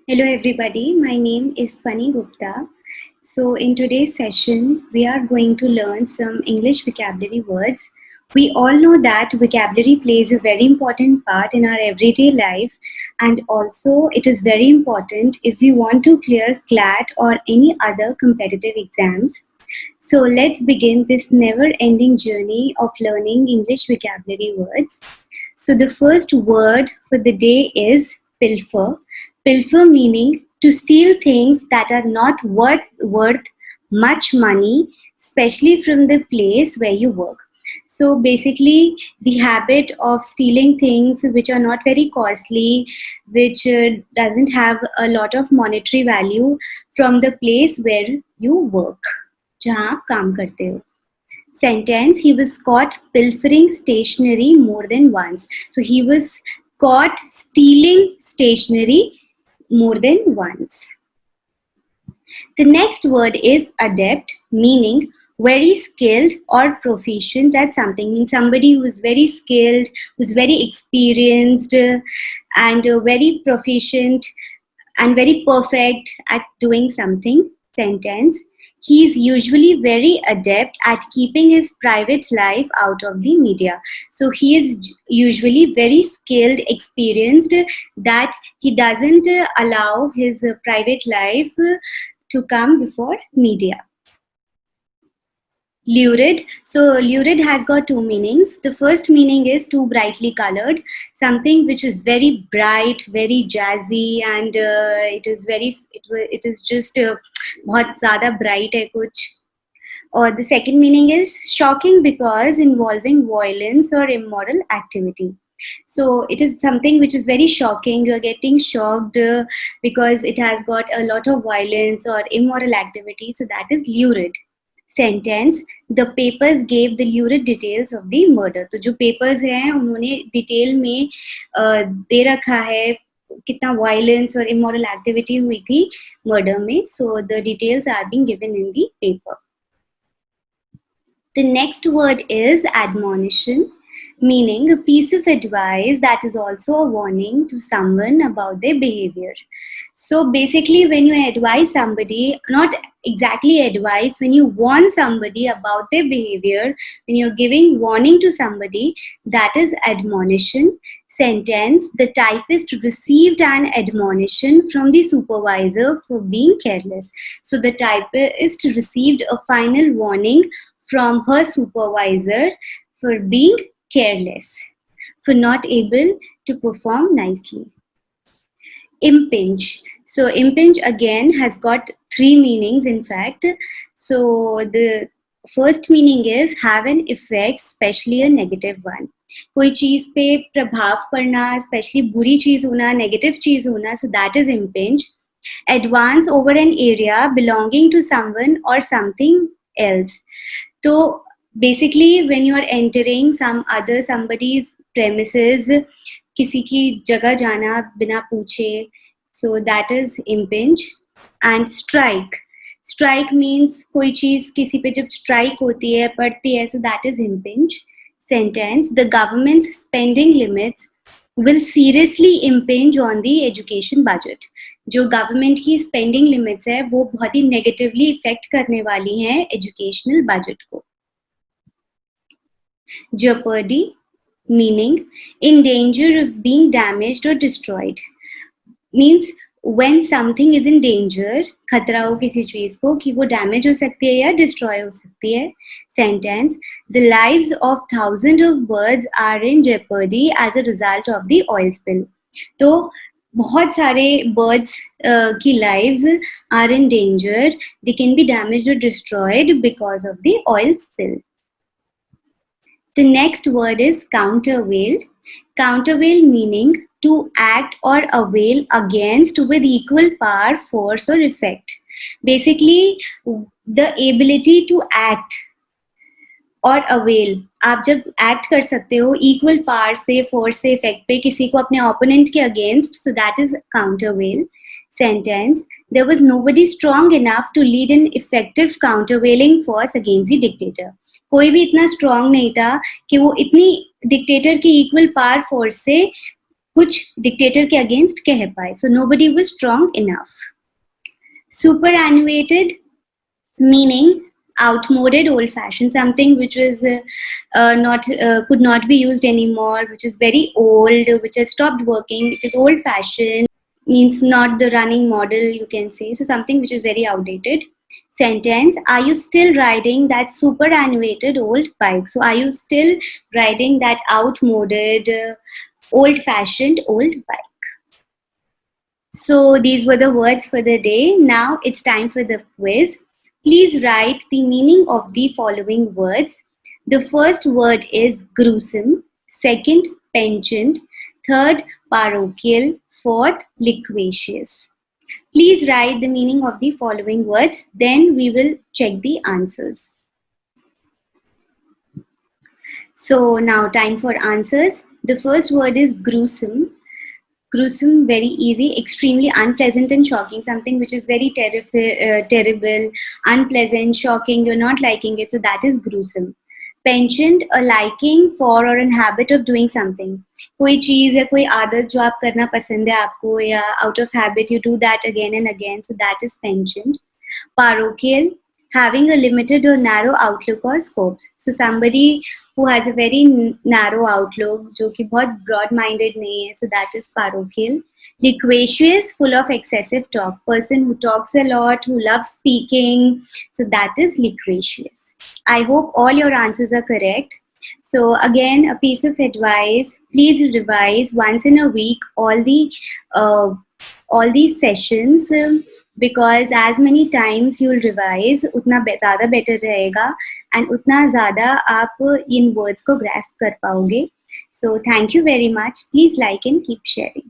Hello everybody, my name is Dhwani Gupta. So in today's session, we are going to learn some English vocabulary words. We all know that vocabulary plays a very important part in our everyday life, and also it is very important if we want to clear CLAT or any other competitive exams. So let's begin this never-ending journey of learning English vocabulary words. So the first word for the day is pilfer. Pilfer meaning to steal things that are not worth much money, especially from the place where you work. So basically, the habit of stealing things which are not very costly, which doesn't have a lot of monetary value from the place where you work, जहाँ आप काम करते हो. Sentence, he was caught pilfering stationery more than once. So he was caught stealing stationery more than once. The next word is adept, meaning very skilled or proficient at something. Means somebody who is very skilled, who's very experienced, and very proficient and very perfect at doing something. Sentence, he is usually very adept at keeping his private life out of the media. So he is usually very skilled, experienced, that he doesn't allow his private life to come before media. Lurid. So lurid has got two meanings. The first meaning is too brightly colored, something which is very bright, very jazzy, and it is just बहुत ज़्यादा bright है कुछ. Or the second meaning is shocking because involving violence or immoral activity. So it is something which is very shocking. You are getting shocked because it has got a lot of violence or immoral activity. So that is lurid. Sentence, the papers gave the lurid details of the murder. तो जो papers हैं उन्होंने detail में दे रखा है कितना violence और immoral activity हुई थी murder में. So the details are being given in the paper. The next word is admonition, meaning a piece of advice that is also a warning to someone about their behavior. So basically, when you advise somebody, not exactly advice, when you warn somebody about their behavior, when you're giving warning to somebody, that is admonition. Sentence, the typist received an admonition from the supervisor for being careless. So the typist received a final warning from her supervisor for being careless, for not able to perform nicely. Impinge. So impinge again has got three meanings in fact. So the first meaning is have an effect, especially a negative one. कोई चीज पे प्रभाव पड़ना, specially बुरी चीज होना, negative चीज होना, so that is impinge. Advance over an area belonging to someone or something else. So basically when you are entering somebody's premises, किसी की जगह जाना बिना पूछे, so that is impinge. And strike means कोई चीज किसी पे जब strike होती है, पड़ती है, so that is impinge. Sentence, the government's spending limits will seriously impinge on the education budget. जो गवर्नमेंट की स्पेंडिंग लिमिट्स है वो बहुत ही नेगेटिवली इफेक्ट करने वाली हैं एजुकेशनल बजट को. Jeopardy, meaning in danger of being damaged or destroyed, means when something is in danger, खतरा हो किसी चीज को कि वो डैमेज हो सकती है या डिस्ट्रॉय हो सकती है. Sentence, the lives of thousands of birds are in jeopardy as a result of the oil spill. तो बहुत सारे birds की lives are in danger, they can be damaged or destroyed because of the oil spill. The next word is countervail. Countervail meaning to act or avail against with equal power, force or effect. Basically, the ability to act और avail, आप जब act कर सकते हो equal power से, force से, effect पे किसी को अपने ओपोनेंट के against, so that is countervail. Sentence, there was nobody strong enough to lead an effective countervailing force against the dictator. कोई भी इतना स्ट्रांग नहीं था कि वो इतनी डिक्टेटर की इक्वल पावर फोर्स से कुछ डिक्टेटर के अगेंस्ट कह पाए. So nobody was strong enough. Superannuated, meaning outmoded, old-fashioned, something which was not could not be used anymore, which is very old, which has stopped working. It is old-fashioned, means not the running model, you can say. So something which is very outdated. Sentence: Are you still riding that superannuated old bike? So are you still riding that outmoded, old-fashioned old bike? So these were the words for the day. Now it's time for the quiz. Please write the meaning of the following words. The first word is gruesome, second penchant, third parochial, fourth liquacious. Please write the meaning of the following words, then we will check the answers. So now time for answers. The first word is gruesome. Gruesome, very easy, extremely unpleasant and shocking, something which is very terrible, unpleasant, shocking, you're not liking it, so that is gruesome. Penchant, a liking for or a habit of doing something. कोई चीज या कोई आदत जो आप करना पसंद है आपको, या out of habit you do that again and again, so that is penchant. Parochial, having a limited or narrow outlook or scope. So somebody who has a very narrow outlook, जो कि बहुत broad minded नहीं है, so that is parochial. Liquacious, full of excessive talk, person who talks a lot, who loves speaking, so that is liquacious. I hope all your answers are correct. So again, a piece of advice: please revise once in a week all these sessions, because as many times you'll revise, उतना ज़्यादा better रहेगा, and उतना ज़्यादा आप इन words को grasp कर पाओगे. So thank you very much. Please like and keep sharing.